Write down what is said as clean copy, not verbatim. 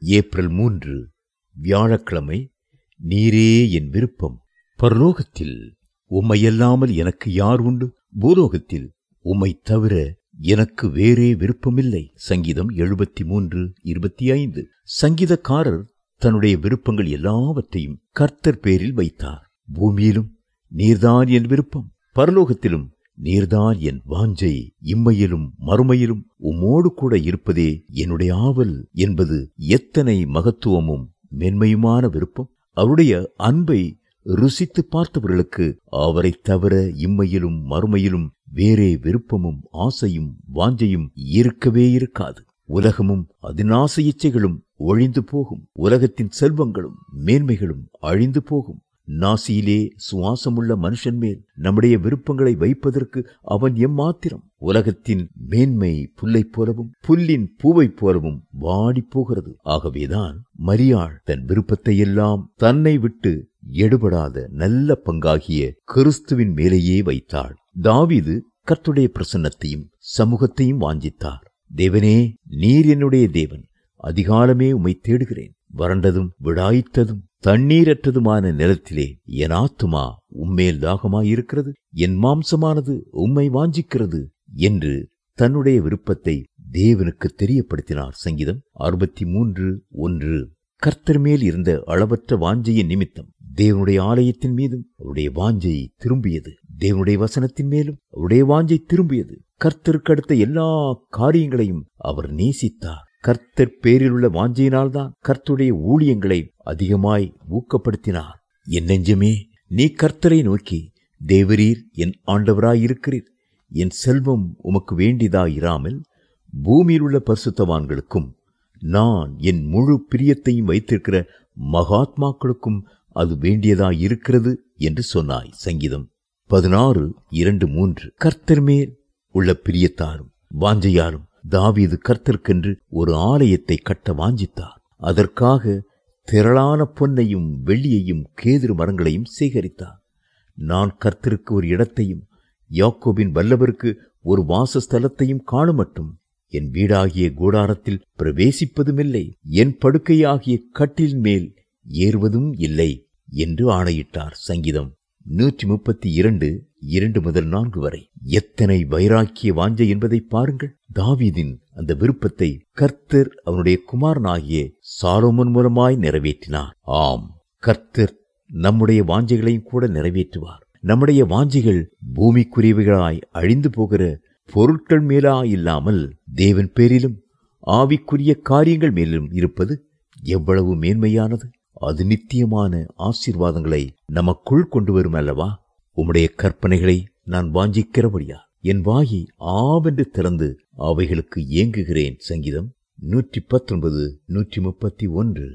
April 3 வியாழக்கிழமை. நீரே என் விருப்பம். பரலோகத்தில் உம்மையல்லாமல் எனக்கு யார் உண்டு? பூலோகத்தில் உம்மை தவிர எனக்கு வேறே விருப்பமில்லை. சங்கீதம் 73:25. சங்கீதக்காரர் தன்னுடைய விருப்பங்கள் எல்லாவற்றையும் கர்த்தர் பேரில் வைத்தார். பூமியிலும் நீர்தான் என் விருப்பம், பரலோகத்திலும் நீர்தான் என் வாஞ்சை, இம்மையிலும் மறுமையிலும் உம்மோடு கூட இருப்பதே என்னுடைய ஆவல் என்பது எத்தனை மகத்துவமும் மென்மையுமான விருப்பம்! அவருடைய அன்பை ருசித்து பார்த்தவர்களுக்கு அவரை தவிர இம்மையிலும் மறுமையிலும் வேறே விருப்பமும் ஆசையும் வாஞ்சையும் இருக்கவே இருக்காது. உலகமும் அதன் ஆசை இச்சைகளும் ஒழிந்து போகும். உலகத்தின் செல்வங்களும் மேன்மைகளும் அழிந்து போகும். நாசியிலே சுவாசமுள்ள மனுஷன் மேல் நம்முடைய விருப்பங்களை வைப்பதற்கு அவன் எம்மாத்திரம்? உலகத்தின் மேன்மை புல்லைப் போலவும் புல்லின் பூவைப் போலவும் வாடி போகிறது. ஆகவேதான் மரியாள் தன் விருப்பத்தை எல்லாம் தன்னை விட்டு எடுபடாத நல்ல பங்காகிய கிறிஸ்துவின் மேலேயே வைத்தாள். தாவீது கர்த்தருடைய பிரசன்னத்தையும் சமூகத்தையும் வாஞ்சித்தார். தேவனே, நீர் என்னுடைய தேவன், அதிகாலமே உம்மை தேடுகிறேன். வறண்டதும் விடாய்த்ததும் தண்ணீரற்றதுமான நிலத்திலே என் ஆத்துமா உம்மேல் தாகமாயிருக்கிறது, என் மாம்சமானது உம்மை வாஞ்சிக்கிறது என்று தன்னுடைய விருப்பத்தை தேவனுக்கு தெரியப்படுத்தினார். சங்கீதம் 63:1. கர்த்தர் மேல் இருந்த அளவற்ற வாஞ்சையின் நிமித்தம் தேவனுடைய ஆலயத்தின் மீதும் அவருடைய வாஞ்சை திரும்பியது. தேவனுடைய வசனத்தின் மேலும் அவருடைய வாஞ்சை திரும்பியது. கர்த்தருக்கு அடுத்த எல்லா காரியங்களையும் அவர் நேசித்தார். கர்த்தர் பேரில் உள்ள வாஞ்சையினால்தான் கர்த்தருடைய ஊழியங்களை அதிகமாய் ஊக்கப்படுத்தினார். என் நெஞ்சமே, நீ கர்த்தரை நோக்கி, தேவரீர் என் ஆண்டவராயிருக்கிறீர், என் செல்வம் உமக்கு வேண்டியதாயிராமல் பூமியில் உள்ள பரிசுத்தவான்களுக்கும் நான் என் முழு பிரியத்தையும் வைத்திருக்கிற மகாத்மாக்களுக்கும் அது வேண்டியதாயிருக்கிறது என்று சொன்னாய். சங்கீதம் 16:2-3. கர்த்தர் மேல் உள்ள பிரியத்தாரும் வாஞ்சையாரும் தாவீது கர்த்தருக்கென்று ஒரு ஆலயத்தை கட்ட வாஞ்சித்தார். அதற்காக திரளான பொன்னையும் வெள்ளியையும் கேதுரு மரங்களையும் சேகரித்தார். நான் கர்த்தருக்கு ஒரு இடத்தையும் யாக்கோபின் வல்லவருக்கு ஒரு வாசஸ்தலத்தையும் காணுமட்டும் என் வீடாகிய கூடாரத்தில் பிரவேசிப்பதுமில்லை, என் படுக்கையாகிய கட்டில் மேல் ஏறுவதும் இல்லை என்று ஆணையிட்டார். சங்கீதம் 132:2-4 வரை. எத்தனை வைராக்கிய வாஞ்சை என்பதை பாருங்கள். தாவீதின் அந்த விருப்பத்தை கர்த்தர் அவனுடைய குமாரனாகிய சாலோமோன் மூலமாய் நிறைவேற்றினார். ஆம், கர்த்தர் நம்முடைய வாஞ்சைகளையும் கூட நிறைவேற்றுவார். நம்முடைய வாஞ்சைகள் பூமிக்குரியவைகளாய் அழிந்து போகிற பொருட்கள் மேலா இல்லாமல் தேவன் பேரிலும் ஆவிக்குரிய காரியங்கள் மேலும் இருப்பது எவ்வளவு மேன்மையானது! அது நித்தியமான ஆசீர்வாதங்களை நமக்குள் கொண்டு வரும் அல்லவா? உம்முடைய கற்பனைகளை நான் வாஞ்சிக்கிறபடியா என் வாயை ஆவென்று திறந்து அவைகளுக்கு ஏங்குகிறேன். சங்கீதம் 119:131.